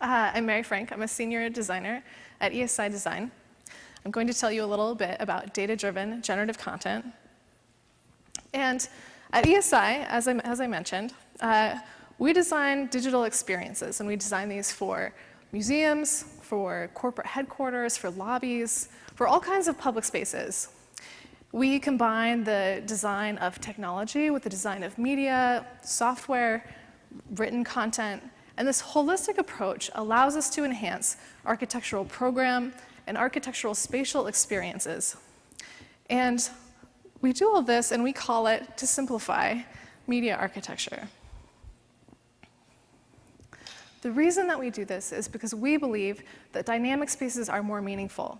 I'm Mary Frank. I'm a senior designer at ESI Design. I'm going to tell you a little bit about data-driven generative content. And at ESI, as I mentioned, we design digital experiences, and we design these for museums, for corporate headquarters, for lobbies, for all kinds of public spaces. We combine the design of technology with the design of media, software, written content, and this holistic approach allows us to enhance architectural program and architectural spatial experiences. And we do all this, and we call it, to simplify, media architecture. The reason that we do this is because we believe that dynamic spaces are more meaningful.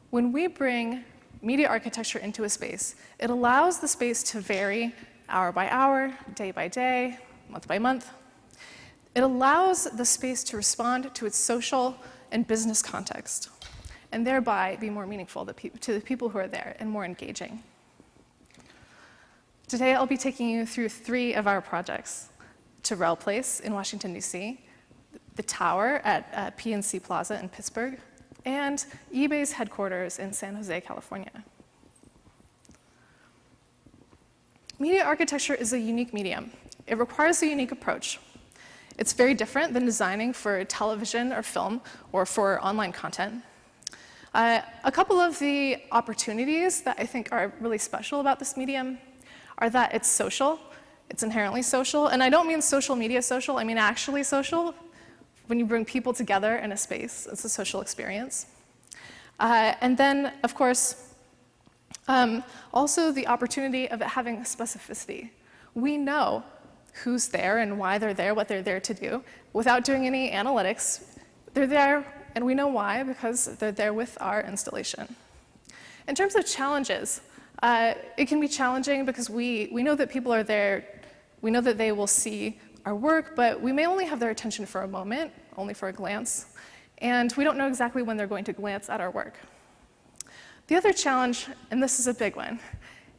When we bring media architecture into a space, it allows the space to vary hour by hour, day by day, month by month. It allows the space to respond to its social and business context, and thereby be more meaningful to the people who are there and more engaging. Today, I'll be taking you through 3 of our projects: Terrell Place in Washington, D.C., the Tower at PNC Plaza in Pittsburgh, and eBay's headquarters in San Jose, California. Media architecture is a unique medium. It requires a unique approach. It's very different than designing for television or film or for online content. A couple of the opportunities that I think are really special about this medium are that it's social. It's inherently social. And I don't mean social media social, I mean actually social. When you bring people together in a space, it's a social experience. And then, of course, also the opportunity of it having specificity. We know who's there and why they're there, what they're there to do, without doing any analytics. They're there, and we know why, because they're there with our installation. In terms of challenges, it can be challenging because we know that people are there, we know that they will see our work, but we may only have their attention for a moment, only for a glance, and we don't know exactly when they're going to glance at our work. The other challenge, and this is a big one,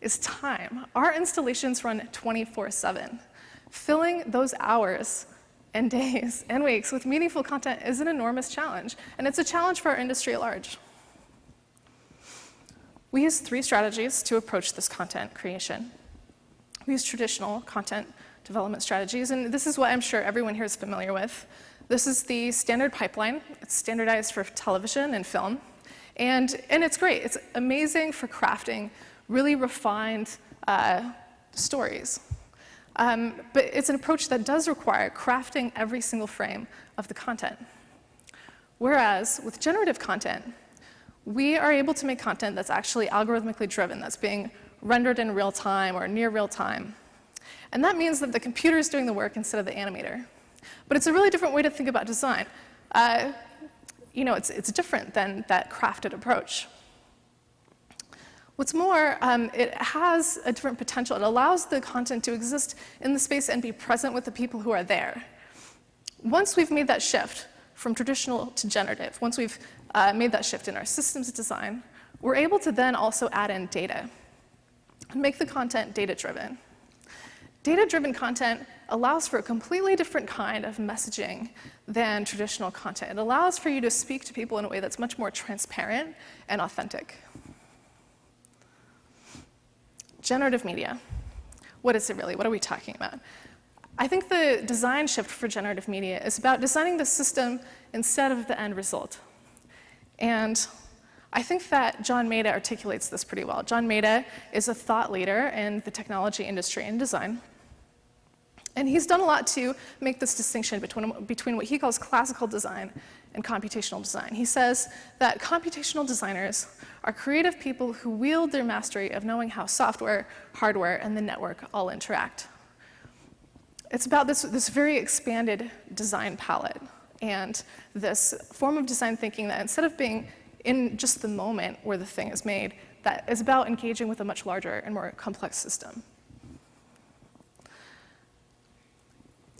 is time. Our installations run 24/7. Filling those hours and days and weeks with meaningful content is an enormous challenge, and it's a challenge for our industry at large. We use 3 strategies to approach this content creation. We use traditional content development strategies, and this is what I'm sure everyone here is familiar with. This is the standard pipeline. It's standardized for television and film, and it's great. It's amazing for crafting really refined stories. But it's an approach that does require crafting every single frame of the content. Whereas with generative content, we are able to make content that's actually algorithmically driven, that's being rendered in real time or near real time. And that means that the computer is doing the work instead of the animator. But it's a really different way to think about design. It's different than that crafted approach. What's more, it has a different potential. It allows the content to exist in the space and be present with the people who are there. Once we've made that shift from traditional to generative, once we've made that shift in our systems design, we're able to then also add in data and make the content data-driven. Data-driven content allows for a completely different kind of messaging than traditional content. It allows for you to speak to people in a way that's much more transparent and authentic. Generative media. What is it really? What are we talking about? I think the design shift for generative media is about designing the system instead of the end result. And I think that John Maeda articulates this pretty well. John Maeda is a thought leader in the technology industry and design. And he's done a lot to make this distinction between what he calls classical design and computational design. He says that computational designers are creative people who wield their mastery of knowing how software, hardware, and the network all interact. It's about this very expanded design palette and this form of design thinking that instead of being in just the moment where the thing is made, that is about engaging with a much larger and more complex system.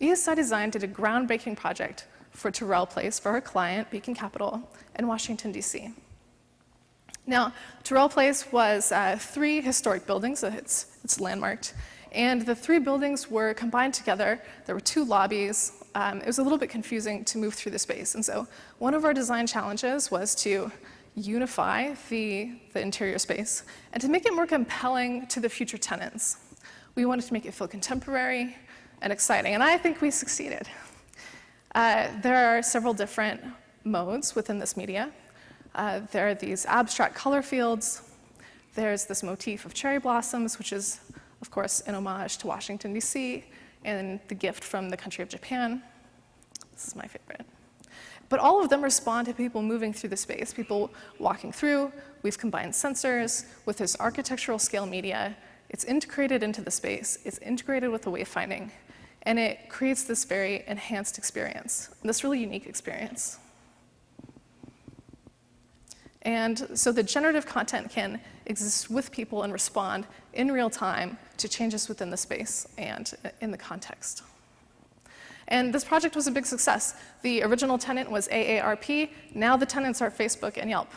ESI Design did a groundbreaking project for Terrell Place for our client, Beacon Capital, in Washington, D.C. Now, Terrell Place was 3 historic buildings, so it's landmarked, and the 3 buildings were combined together. There were 2 lobbies, it was a little bit confusing to move through the space. And so one of our design challenges was to unify the interior space and to make it more compelling to the future tenants. We wanted to make it feel contemporary and exciting, and I think we succeeded. There are several different modes within this media. There are these abstract color fields. There's this motif of cherry blossoms, which is, of course, an homage to Washington, D.C., and the gift from the country of Japan. This is my favorite. But all of them respond to people moving through the space, people walking through. We've combined sensors with this architectural scale media. It's integrated into the space. It's integrated with the wayfinding. And it creates this very enhanced experience, this really unique experience. And so the generative content can exist with people and respond in real time to changes within the space and in the context. And this project was a big success. The original tenant was AARP. Now the tenants are Facebook and Yelp.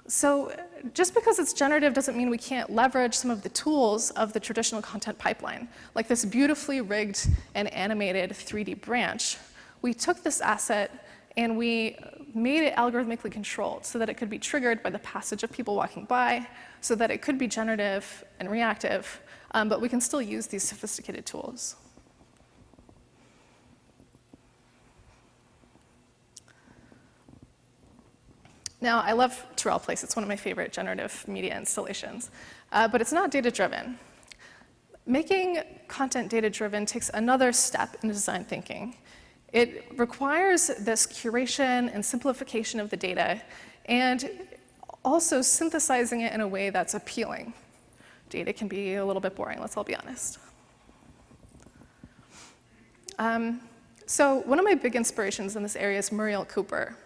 So just because it's generative doesn't mean we can't leverage some of the tools of the traditional content pipeline, like this beautifully rigged and animated 3D branch. We took this asset and we made it algorithmically controlled so that it could be triggered by the passage of people walking by, so that it could be generative and reactive, but we can still use these sophisticated tools. Now, I love Terrell Place. It's one of my favorite generative media installations, but it's not data-driven. Making content data-driven takes another step in design thinking. It requires this curation and simplification of the data, and also synthesizing it in a way that's appealing. Data can be a little bit boring, let's all be honest. So one of my big inspirations in this area is Muriel Cooper.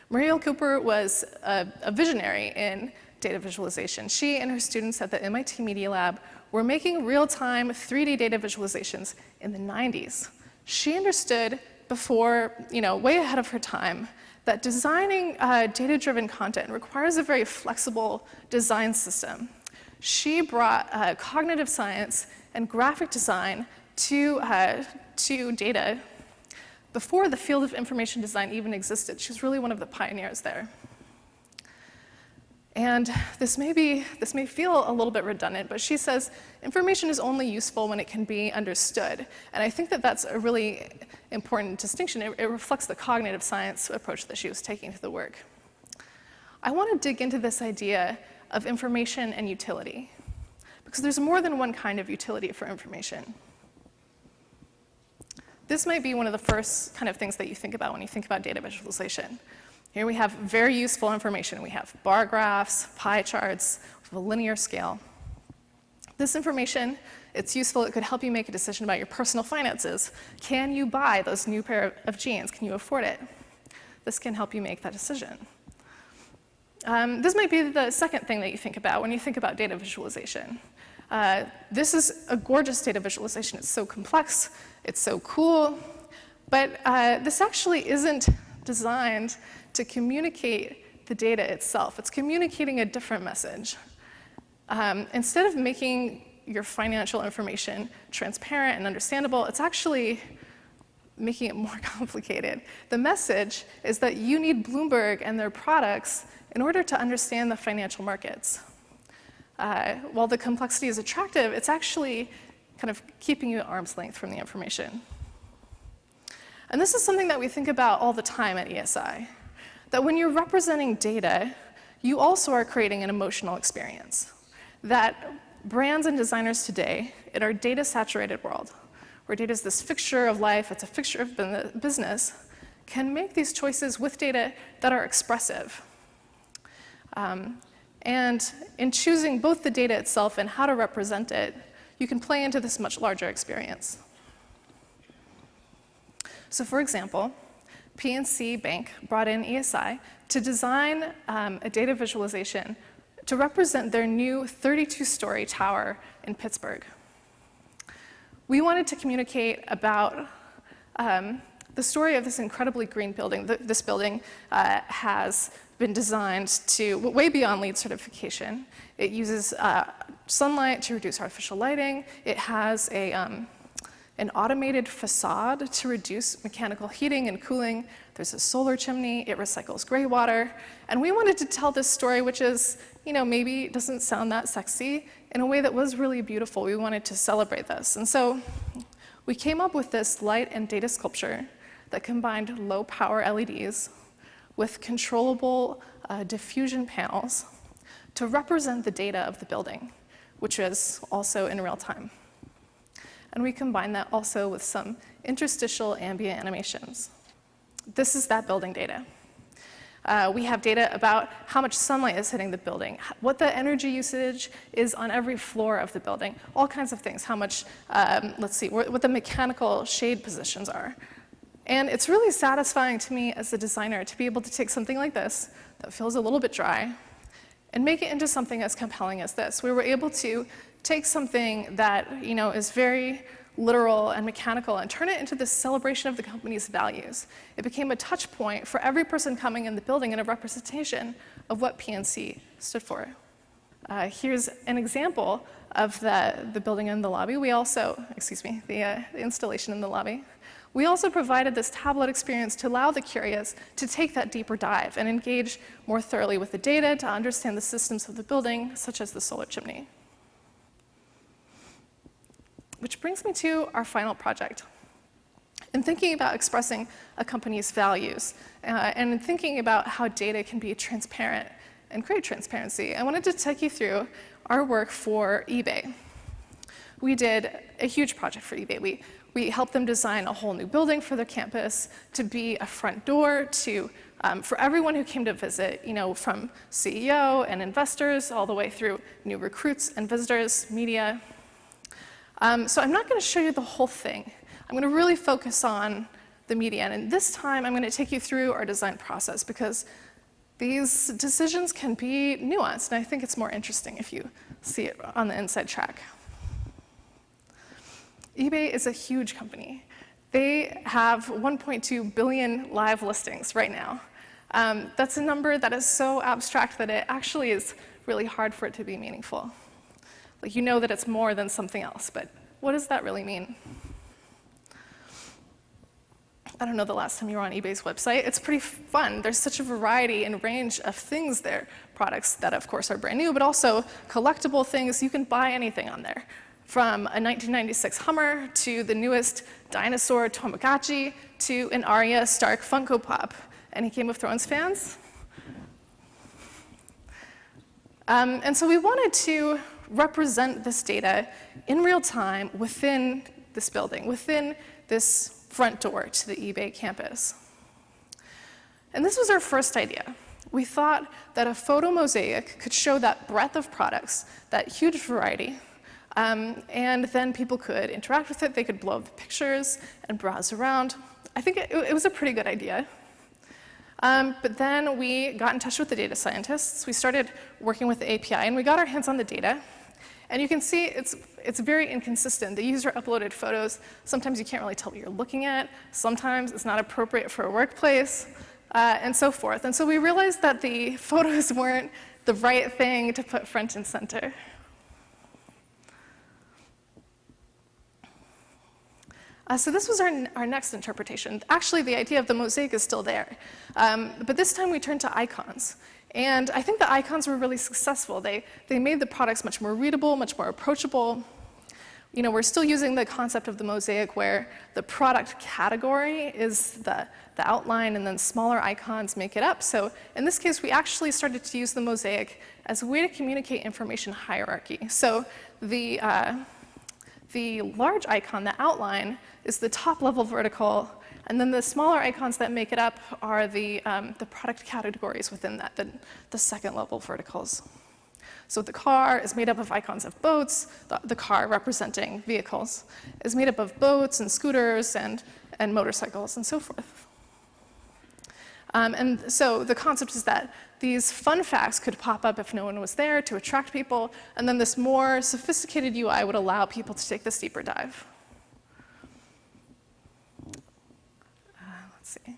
Muriel Cooper was a visionary in data visualization. She and her students at the MIT Media Lab were making real-time 3D data visualizations in the 90s. She understood before, way ahead of her time, that designing data-driven content requires a very flexible design system. She brought cognitive science and graphic design to data before the field of information design even existed. She was really one of the pioneers there. And this may feel a little bit redundant, but she says information is only useful when it can be understood. And I think that that's a really important distinction. It reflects the cognitive science approach that she was taking to the work. I want to dig into this idea of information and utility, because there's more than one kind of utility for information. This might be one of the first kind of things that you think about when you think about data visualization. Here we have very useful information. We have bar graphs, pie charts, with a linear scale. This information, it's useful. It could help you make a decision about your personal finances. Can you buy those new pair of jeans? Can you afford it? This can help you make that decision. This might be the second thing that you think about when you think about data visualization. This is a gorgeous data visualization. It's so complex. It's so cool. But this actually isn't designed to communicate the data itself. It's communicating a different message. Instead of making your financial information transparent and understandable, it's actually making it more complicated. The message is that you need Bloomberg and their products in order to understand the financial markets. While the complexity is attractive, it's actually kind of keeping you at arm's length from the information. And this is something that we think about all the time at ESI, that when you're representing data, you also are creating an emotional experience. That brands and designers today, in our data-saturated world, where data is this fixture of life, it's a fixture of business, can make these choices with data that are expressive. And in choosing both the data itself and how to represent it, you can play into this much larger experience. So for example, PNC Bank brought in ESI to design a data visualization to represent their new 32-story tower in Pittsburgh. We wanted to communicate about the story of this incredibly green building. This building has been designed to, way beyond LEED certification. It uses sunlight to reduce artificial lighting. It has an automated facade to reduce mechanical heating and cooling. There's a solar chimney. It recycles gray water. And we wanted to tell this story, which is, maybe doesn't sound that sexy, in a way that was really beautiful. We wanted to celebrate this. And so we came up with this light and data sculpture that combined low power LEDs with controllable diffusion panels to represent the data of the building, which is also in real time. And we combine that also with some interstitial ambient animations. This is that building data. We have data about how much sunlight is hitting the building, what the energy usage is on every floor of the building, all kinds of things, how much, what the mechanical shade positions are. And it's really satisfying to me as a designer to be able to take something like this that feels a little bit dry and make it into something as compelling as this. We were able to take something that is very literal and mechanical and turn it into this celebration of the company's values. It became a touch point for every person coming in the building and a representation of what PNC stood for. Here's an example of the building in the lobby. We also, the installation in the lobby. We also provided this tablet experience to allow the curious to take that deeper dive and engage more thoroughly with the data to understand the systems of the building, such as the solar chimney. Which brings me to our final project. In thinking about expressing a company's values and in thinking about how data can be transparent and create transparency, I wanted to take you through our work for eBay. We did a huge project for eBay. We helped them design a whole new building for their campus to be a front door to, for everyone who came to visit, from CEO and investors all the way through new recruits and visitors, media. So I'm not going to show you the whole thing. I'm going to really focus on the media. And this time, I'm going to take you through our design process because these decisions can be nuanced. And I think it's more interesting if you see it on the inside track. eBay is a huge company. They have 1.2 billion live listings right now. That's a number that is so abstract that it actually is really hard for it to be meaningful. Like, you know that it's more than something else, but what does that really mean? I don't know the last time you were on eBay's website. It's pretty fun. There's such a variety and range of things there. Products that, of course, are brand new, but also collectible things. You can buy anything on there, from a 1996 Hummer to the newest dinosaur Tamagotchi to an Arya Stark Funko Pop. Any Game of Thrones fans? And so we wanted to represent this data in real time within this building, within this front door to the eBay campus. And this was our first idea. We thought that a photo mosaic could show that breadth of products, that huge variety, and then people could interact with it. They could blow up the pictures and browse around. I think it was a pretty good idea. But then we got in touch with the data scientists. We started working with the API, and we got our hands on the data. And you can see it's very inconsistent. The user uploaded photos. Sometimes you can't really tell what you're looking at. Sometimes it's not appropriate for a workplace, and so forth. And so we realized that the photos weren't the right thing to put front and center. So this was our next interpretation. Actually, the idea of the mosaic is still there. But this time we turned to icons. And I think the icons were really successful. They made the products much more readable, much more approachable. We're still using the concept of the mosaic where the product category is the outline and then smaller icons make it up. So in this case, we actually started to use the mosaic as a way to communicate information hierarchy. So the large icon, the outline, is the top level vertical, and then the smaller icons that make it up are the product categories within that, the second level verticals. So the car is made up of icons of boats, the car representing vehicles, is made up of boats and scooters and motorcycles and so forth. And so the concept is that these fun facts could pop up if no one was there to attract people, and then this more sophisticated UI would allow people to take this deeper dive. Let's see.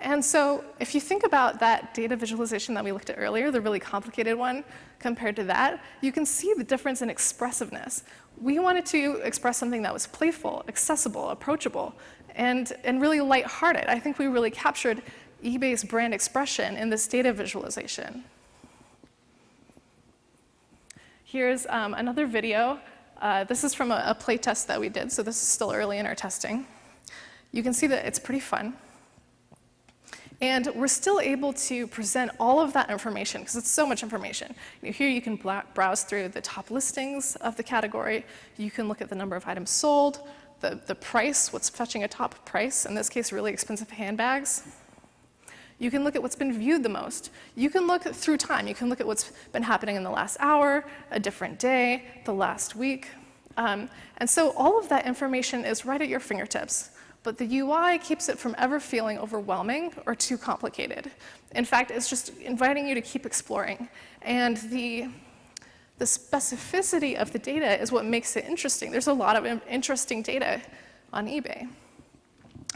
And so if you think about that data visualization that we looked at earlier, the really complicated one, compared to that, you can see the difference in expressiveness. We wanted to express something that was playful, accessible, approachable, and really lighthearted. I think we really captured eBay's brand expression in this data visualization. Here's another video. This is from a play test that we did, so this is still early in our testing. You can see that it's pretty fun. And we're still able to present all of that information, because it's so much information. Here you can browse through the top listings of the category. You can look at the number of items sold, the price, what's fetching a top price, in this case, really expensive handbags. You can look at what's been viewed the most. You can look through time. You can look at what's been happening in the last hour, a different day, the last week. And so all of that information is right at your fingertips. But the UI keeps it from ever feeling overwhelming or too complicated. In fact, it's just inviting you to keep exploring. And the specificity of the data is what makes it interesting. There's a lot of interesting data on eBay.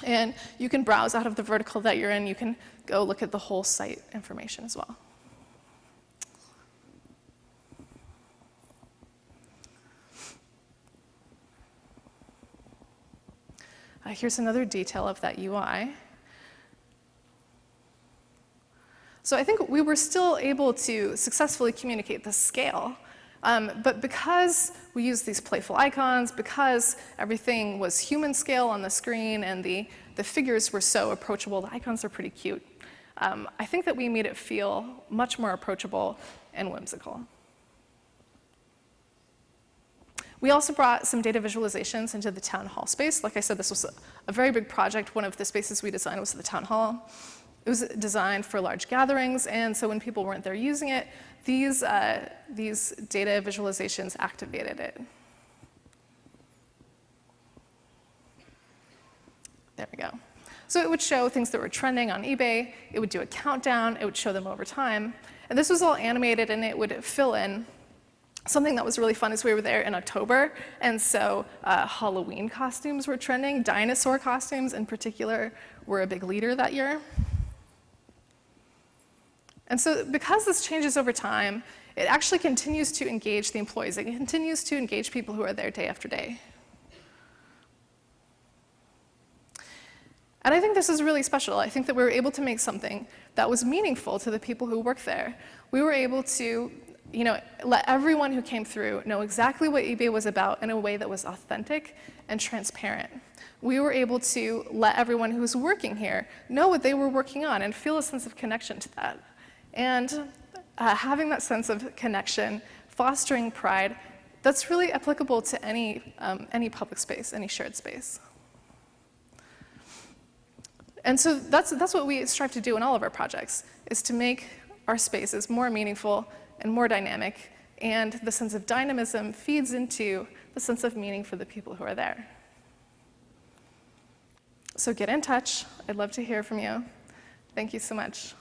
And you can browse out of the vertical that you're in. You can go look at the whole site information as well. Here's another detail of that UI. So I think we were still able to successfully communicate the scale. But because we used these playful icons, because everything was human scale on the screen and the figures were so approachable, the icons are pretty cute, I think that we made it feel much more approachable and whimsical. We also brought some data visualizations into the town hall space. Like I said, this was a very big project. One of the spaces we designed was the town hall. It was designed for large gatherings, and so when people weren't there using it, these data visualizations activated it. There we go. So it would show things that were trending on eBay. It would do a countdown. It would show them over time. And this was all animated, and it would fill in. Something that was really fun is we were there in October, and so Halloween costumes were trending. Dinosaur costumes, in particular, were a big leader that year. And so because this changes over time, it actually continues to engage the employees. It continues to engage people who are there day after day. And I think this is really special. I think that we were able to make something that was meaningful to the people who work there. We were able to let everyone who came through know exactly what eBay was about in a way that was authentic and transparent. We were able to let everyone who was working here know what they were working on and feel a sense of connection to that. And having that sense of connection, fostering pride, that's really applicable to any public space, any shared space. And so that's what we strive to do in all of our projects, is to make our spaces more meaningful and more dynamic, and the sense of dynamism feeds into the sense of meaning for the people who are there. So get in touch. I'd love to hear from you. Thank you so much.